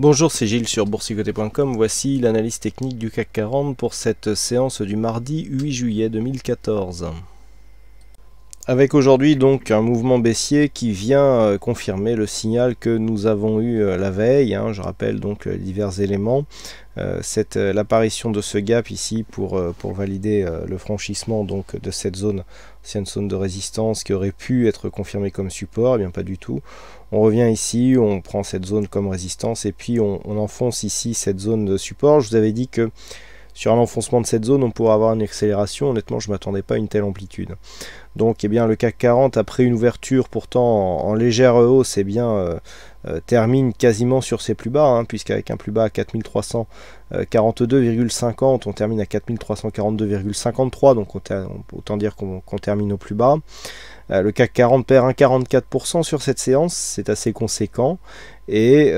Bonjour, c'est Gilles sur boursicoté.com. Voici l'analyse technique du CAC 40 pour cette séance du mardi 8 juillet 2014. Avec aujourd'hui donc un mouvement baissier qui vient confirmer le signal que nous avons eu la veille. Je rappelle donc divers éléments. L'apparition de ce gap ici pour valider le franchissement donc de cette zone, ancienne zone de résistance qui aurait pu être confirmée comme support, et bien pas du tout. On revient ici, on prend cette zone comme résistance et puis on enfonce ici cette zone de support. Je vous avais dit que sur un enfoncement de cette zone, on pourrait avoir une accélération. Honnêtement, je ne m'attendais pas à une telle amplitude. Donc, le CAC 40, après une ouverture pourtant en légère hausse, termine quasiment sur ses plus bas, puisqu'avec un plus bas à 4342,50, on termine à 4342,53, donc autant dire qu'on termine au plus bas. Le CAC 40 perd 1,44% sur cette séance, c'est assez conséquent, et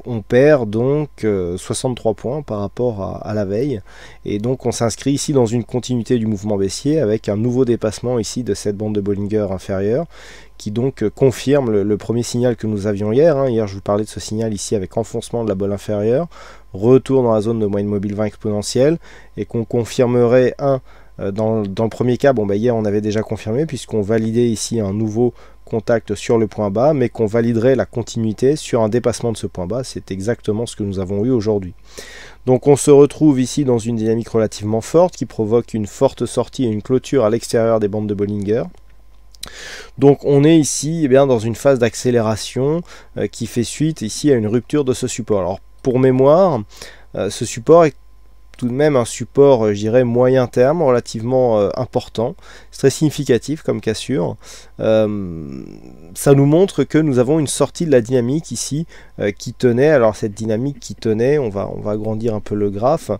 on perd donc 63 points par rapport à la veille, et donc on s'inscrit ici dans une continuité du mouvement baissier avec un nouveau dépassement ici de cette bande de Bollinger inférieure, qui donc confirme le premier signal que nous avions hier. Hier je vous parlais de ce signal ici avec enfoncement de la bolle inférieure, retour dans la zone de moyenne mobile 20 exponentielle, et qu'on confirmerait dans le premier cas, hier on avait déjà confirmé puisqu'on validait ici un nouveau contact sur le point bas, mais qu'on validerait la continuité sur un dépassement de ce point bas. C'est exactement ce que nous avons eu aujourd'hui. Donc on se retrouve ici dans une dynamique relativement forte qui provoque une forte sortie et une clôture à l'extérieur des bandes de Bollinger. Donc on est ici dans une phase d'accélération qui fait suite ici à une rupture de ce support. Alors pour mémoire, ce support est tout de même un support, je dirais, moyen terme, relativement important. C'est très significatif comme cassure. Ça nous montre que nous avons une sortie de la dynamique ici qui tenait. Alors cette dynamique qui tenait, on va agrandir un peu le graphe,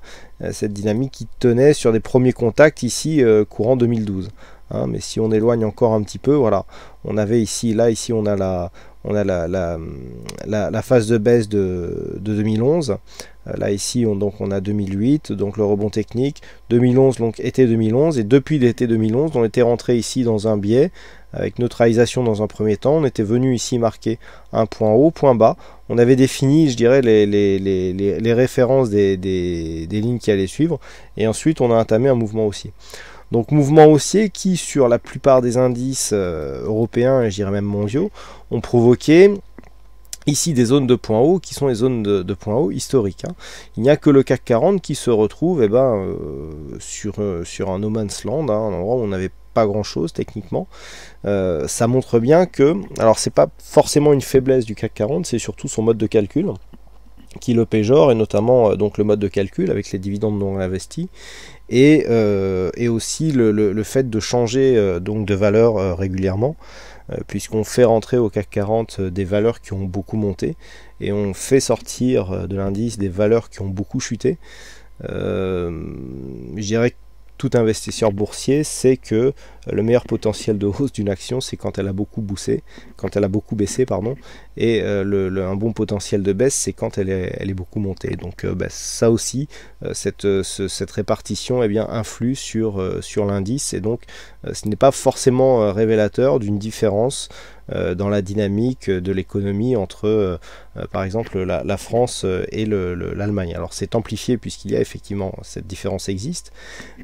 cette dynamique qui tenait sur des premiers contacts ici courant 2012. Mais si on éloigne encore un petit peu, voilà, on avait ici, ici on a la phase de baisse de 2011. Là ici on a 2008, donc le rebond technique, 2011, donc été 2011, et depuis l'été 2011 on était rentré ici dans un biais avec neutralisation dans un premier temps. On était venu ici marquer un point haut, point bas. On avait défini, je dirais, les références des lignes qui allaient suivre, et ensuite on a entamé un mouvement haussier. Donc mouvement haussier qui, sur la plupart des indices européens et je dirais même mondiaux, ont provoqué ici des zones de points hauts qui sont les zones de points hauts historiques. Il n'y a que le CAC 40 qui se retrouve sur un no man's land, un endroit où on n'avait pas grand chose techniquement. Ça montre bien que, alors c'est pas forcément une faiblesse du CAC 40, c'est surtout son mode de calcul qui le péjore, et notamment donc le mode de calcul avec les dividendes non investis, et aussi le fait de changer donc de valeur régulièrement, puisqu'on fait rentrer au CAC 40 des valeurs qui ont beaucoup monté, et on fait sortir de l'indice des valeurs qui ont beaucoup chuté. Je dirais que tout investisseur boursier sait que le meilleur potentiel de hausse d'une action, c'est quand elle a beaucoup baissé, et un bon potentiel de baisse, c'est quand elle est beaucoup montée. Donc ça aussi, cette répartition influe sur l'indice, et donc ce n'est pas forcément révélateur d'une différence dans la dynamique de l'économie entre par exemple la France et l'Allemagne. Alors c'est amplifié puisqu'il y a effectivement cette différence existe,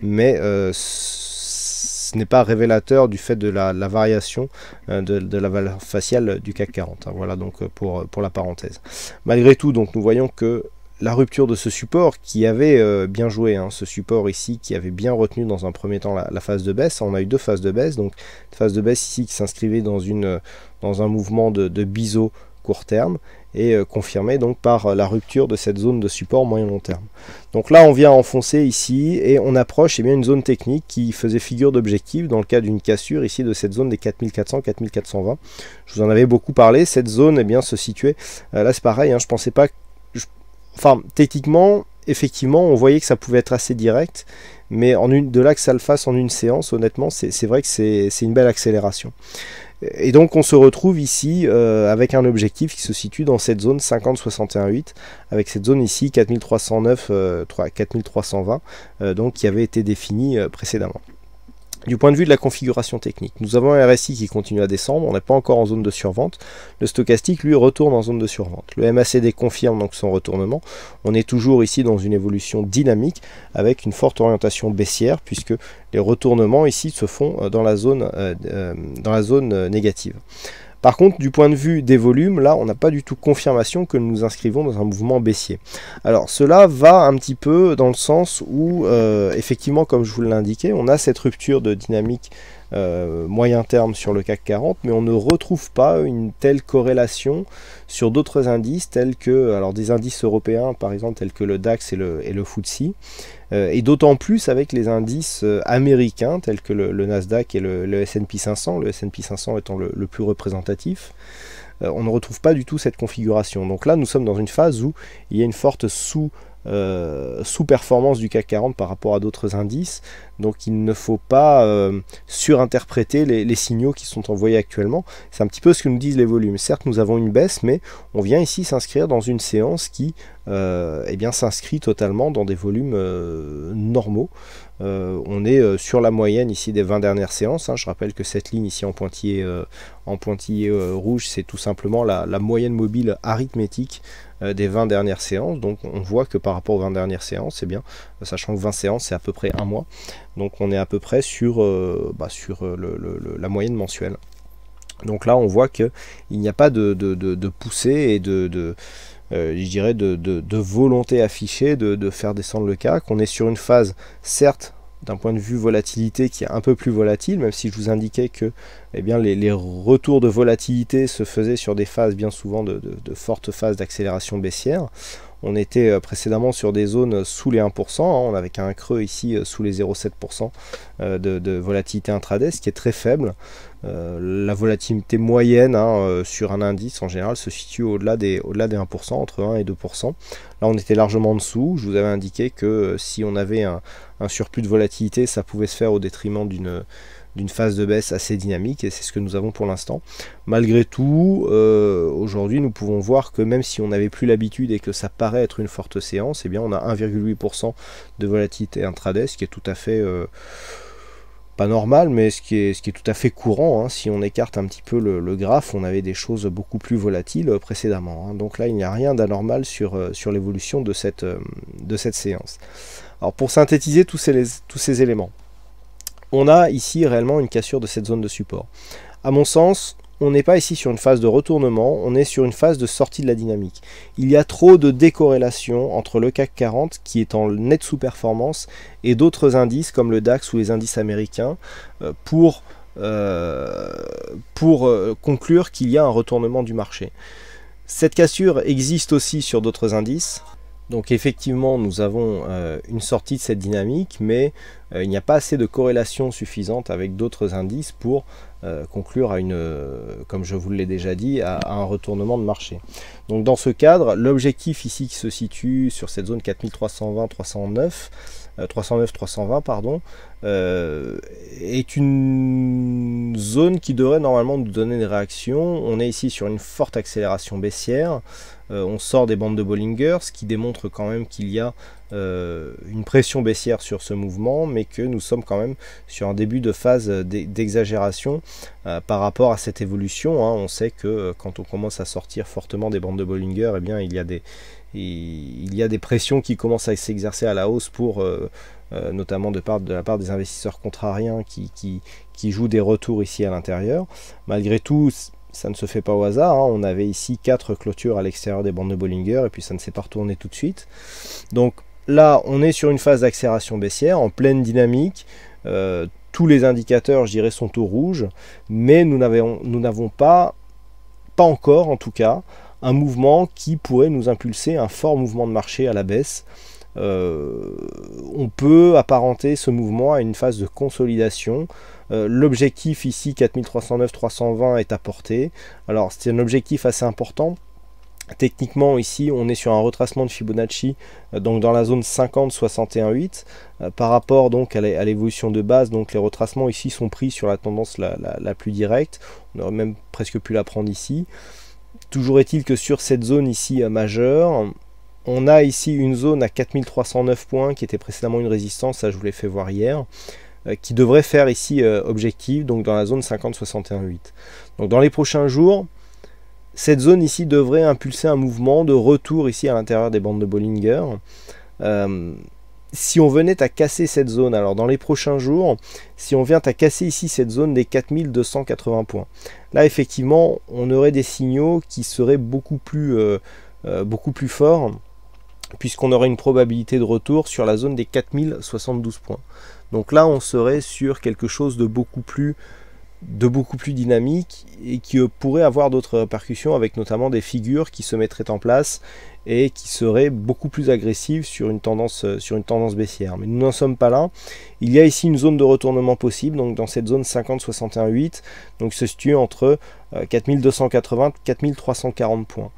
mais ce n'est pas révélateur du fait de la variation de la valeur faciale du CAC 40. Voilà donc pour la parenthèse. Malgré tout, donc nous voyons que la rupture de ce support qui avait bien joué, ce support ici qui avait bien retenu dans un premier temps la phase de baisse. On a eu deux phases de baisse, donc une phase de baisse ici qui s'inscrivait dans un mouvement de biseau court terme, et confirmé donc par la rupture de cette zone de support moyen long terme. Donc là on vient enfoncer ici et on approche une zone technique qui faisait figure d'objectif dans le cas d'une cassure ici de cette zone des 4400-4420. Je vous en avais beaucoup parlé. Cette zone se situait, là c'est pareil, je pensais pas, enfin techniquement effectivement on voyait que ça pouvait être assez direct, mais de là que ça le fasse en une séance, honnêtement c'est vrai que c'est une belle accélération. Et donc on se retrouve ici avec un objectif qui se situe dans cette zone 50-61,8, avec cette zone ici 4309 4320, donc qui avait été définie précédemment. Du point de vue de la configuration technique, nous avons un RSI qui continue à descendre, on n'est pas encore en zone de survente. Le stochastique, lui, retourne en zone de survente. Le MACD confirme donc son retournement. On est toujours ici dans une évolution dynamique avec une forte orientation baissière puisque les retournements ici se font dans la zone négative. Par contre, du point de vue des volumes, là, on n'a pas du tout confirmation que nous nous inscrivons dans un mouvement baissier. Alors, cela va un petit peu dans le sens où, effectivement, comme je vous l'ai indiqué, on a cette rupture de dynamique moyen terme sur le CAC 40, mais on ne retrouve pas une telle corrélation sur d'autres indices, tels que, alors des indices européens, par exemple, tels que le DAX et le FTSE, et d'autant plus avec les indices américains tels que le Nasdaq et le S&P 500, le S&P 500 étant le plus représentatif. On ne retrouve pas du tout cette configuration. Donc là, nous sommes dans une phase où il y a une forte sous-performance du CAC 40 par rapport à d'autres indices. Donc il ne faut pas surinterpréter les signaux qui sont envoyés actuellement. C'est un petit peu ce que nous disent les volumes. Certes, nous avons une baisse, mais on vient ici s'inscrire dans une séance qui s'inscrit totalement dans des volumes normaux. On est sur la moyenne ici des 20 dernières séances. Hein. Je rappelle que cette ligne ici en pointillé rouge, c'est tout simplement la moyenne mobile arithmétique des 20 dernières séances. Donc on voit que par rapport aux 20 dernières séances, c'est bien, sachant que 20 séances c'est à peu près un mois. Donc on est à peu près sur la moyenne mensuelle. Donc là on voit qu'il n'y a pas de poussée et je dirais de volonté affichée de faire descendre le CAC. On est sur une phase, certes, d'un point de vue volatilité qui est un peu plus volatile, même si je vous indiquais que les retours de volatilité se faisaient sur des phases bien souvent de fortes phases d'accélération baissière. On était précédemment sur des zones sous les 1%, on avait un creux ici sous les 0,7% de volatilité intraday, ce qui est très faible. La volatilité moyenne sur un indice en général se situe au-delà des 1%, entre 1 et 2%. Là on était largement en dessous. Je vous avais indiqué que si on avait un surplus de volatilité, ça pouvait se faire au détriment d'une phase de baisse assez dynamique, et c'est ce que nous avons pour l'instant. Malgré tout, aujourd'hui nous pouvons voir que même si on n'avait plus l'habitude et que ça paraît être une forte séance, eh bien on a 1,8% de volatilité intraday, ce qui est tout à fait pas normal, mais ce qui est tout à fait courant. Si on écarte un petit peu le graphe, on avait des choses beaucoup plus volatiles précédemment. Donc là, il n'y a rien d'anormal sur l'évolution de cette séance. Alors pour synthétiser tous ces éléments, on a ici réellement une cassure de cette zone de support. À mon sens, on n'est pas ici sur une phase de retournement, on est sur une phase de sortie de la dynamique. Il y a trop de décorrélation entre le CAC 40 qui est en nette sous-performance et d'autres indices comme le DAX ou les indices américains pour conclure qu'il y a un retournement du marché. Cette cassure existe aussi sur d'autres indices. Donc effectivement, nous avons une sortie de cette dynamique, mais il n'y a pas assez de corrélation suffisante avec d'autres indices pour conclure à comme je vous l'ai déjà dit, à un retournement de marché. Donc dans ce cadre, l'objectif ici qui se situe sur cette zone 4320-320 pardon, est une zone qui devrait normalement nous donner des réactions. On est ici sur une forte accélération baissière. On sort des bandes de Bollinger, ce qui démontre quand même qu'il y a une pression baissière sur ce mouvement, mais que nous sommes quand même sur un début de phase d'exagération par rapport à cette évolution. On sait que quand on commence à sortir fortement des bandes de Bollinger, eh bien, il y a des pressions qui commencent à s'exercer à la hausse pour notamment de la part des investisseurs contrariens qui jouent des retours ici à l'intérieur. Malgré tout, ça ne se fait pas au hasard, on avait ici 4 clôtures à l'extérieur des bandes de Bollinger et puis ça ne s'est pas retourné tout de suite. Donc là on est sur une phase d'accélération baissière en pleine dynamique. Tous les indicateurs, je dirais, sont au rouge, mais nous n'avons pas encore en tout cas un mouvement qui pourrait nous impulser un fort mouvement de marché à la baisse. On peut apparenter ce mouvement à une phase de consolidation. L'objectif ici 4309-320 est à portée. Alors c'est un objectif assez important. Techniquement ici on est sur un retracement de Fibonacci donc dans la zone 50-61,8 par rapport donc à l'évolution de base. Donc les retracements ici sont pris sur la tendance la plus directe. On aurait même presque pu la prendre ici. Toujours est-il que sur cette zone ici majeure, on a ici une zone à 4309 points qui était précédemment une résistance, ça je vous l'ai fait voir hier. qui devrait faire ici objectif, donc dans la zone 50-61-8. Donc dans les prochains jours, cette zone ici devrait impulser un mouvement de retour ici à l'intérieur des bandes de Bollinger. Si on venait à casser cette zone, alors dans les prochains jours, si on vient à casser ici cette zone des 4280 points, là effectivement on aurait des signaux qui seraient beaucoup plus forts, puisqu'on aurait une probabilité de retour sur la zone des 4072 points. Donc là on serait sur quelque chose de beaucoup plus dynamique et qui pourrait avoir d'autres répercussions, avec notamment des figures qui se mettraient en place et qui seraient beaucoup plus agressives sur une tendance baissière. Mais nous n'en sommes pas là. Il y a ici une zone de retournement possible, donc dans cette zone 50-61-8, donc se situe entre 4280 4340 points.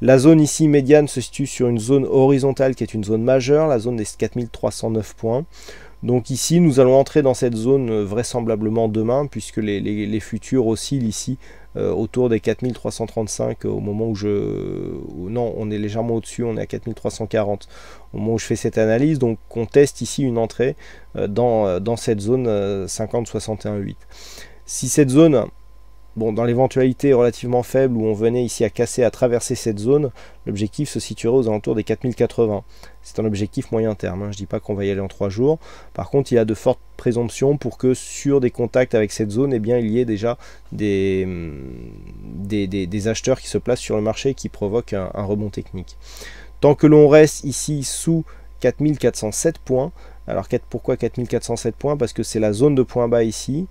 La zone ici médiane se situe sur une zone horizontale qui est une zone majeure, la zone des 4309 points. Donc ici, nous allons entrer dans cette zone vraisemblablement demain, puisque les futurs oscillent ici autour des 4335 au moment où non, on est légèrement au-dessus, on est à 4340 au moment où je fais cette analyse. Donc on teste ici une entrée dans cette zone 50-61-8. Si cette zone, bon, dans l'éventualité relativement faible où on venait ici à casser, à traverser cette zone, l'objectif se situerait aux alentours des 4080. C'est un objectif moyen terme, hein. Je ne dis pas qu'on va y aller en 3 jours. Par contre, il y a de fortes présomptions pour que sur des contacts avec cette zone, eh bien, il y ait déjà des acheteurs qui se placent sur le marché et qui provoquent un rebond technique. Tant que l'on reste ici sous 4407 points, alors pourquoi 4407 points? Parce que c'est la zone de point bas ici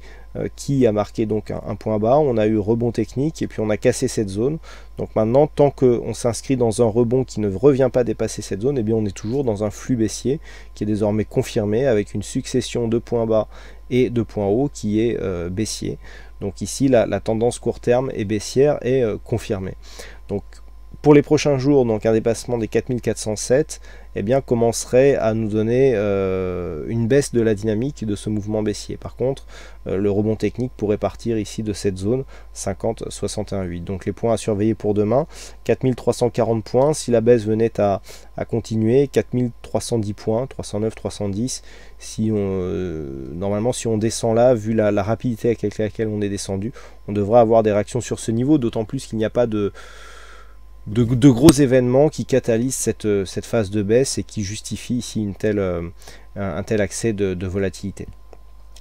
qui a marqué donc un point bas, on a eu rebond technique et puis on a cassé cette zone. Donc maintenant, tant qu'on s'inscrit dans un rebond qui ne revient pas dépasser cette zone, eh bien on est toujours dans un flux baissier qui est désormais confirmé avec une succession de points bas et de points hauts qui est baissier. Donc ici, la tendance court terme est baissière et confirmée. Donc pour les prochains jours, donc un dépassement des 4407, eh bien, commencerait à nous donner une baisse de la dynamique de ce mouvement baissier. Par contre, le rebond technique pourrait partir ici de cette zone 50-61-8. Donc les points à surveiller pour demain, 4340 points. Si la baisse venait à continuer, 4310 points, 309, 310. Normalement, si on descend là, vu la rapidité avec laquelle on est descendu, on devrait avoir des réactions sur ce niveau, d'autant plus qu'il n'y a pas de gros événements qui catalysent cette phase de baisse et qui justifient ici un tel accès de volatilité.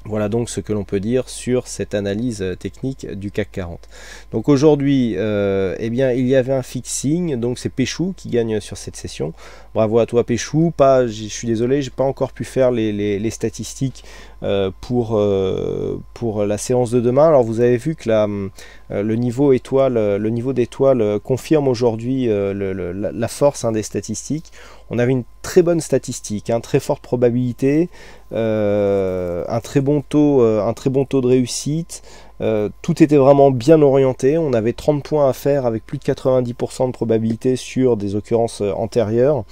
Voilà donc ce que l'on peut dire sur cette analyse technique du CAC 40. Donc aujourd'hui, eh bien, il y avait un fixing, donc c'est Péchou qui gagne sur cette session. Bravo à toi Péchou. Je suis désolé, j'ai pas encore pu faire les statistiques pour la séance de demain. Alors vous avez vu que le niveau d'étoile confirme aujourd'hui la force des statistiques. On avait une très bonne statistique, très forte probabilité, un très bon taux de réussite. Tout était vraiment bien orienté. On avait 30 points à faire avec plus de 90% de probabilité sur des occurrences antérieures,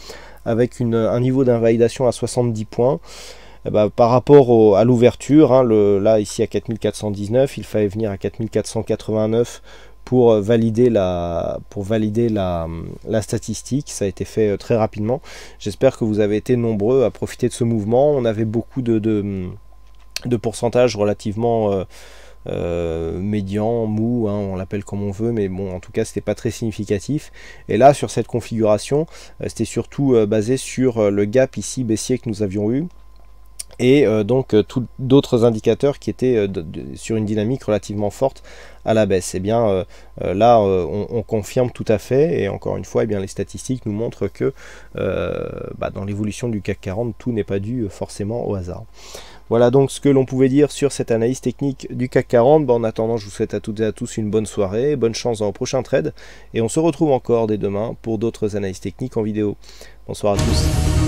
avec un niveau d'invalidation à 70 points. Par rapport à l'ouverture, là ici à 4419, il fallait venir à 4489 pour valider la statistique. Ça a été fait très rapidement. J'espère que vous avez été nombreux à profiter de ce mouvement. On avait beaucoup de pourcentages relativement médian, mou, on l'appelle comme on veut, mais bon, en tout cas c'était pas très significatif. Et là sur cette configuration, c'était surtout basé sur le gap ici baissier que nous avions eu, et donc d'autres indicateurs qui étaient sur une dynamique relativement forte à la baisse. Et bien là on confirme tout à fait, et encore une fois, eh bien, les statistiques nous montrent que dans l'évolution du CAC 40, tout n'est pas dû forcément au hasard. Voilà donc ce que l'on pouvait dire sur cette analyse technique du CAC 40. En attendant, je vous souhaite à toutes et à tous une bonne soirée, bonne chance dans le prochain trade, et on se retrouve encore dès demain pour d'autres analyses techniques en vidéo. Bonsoir à tous.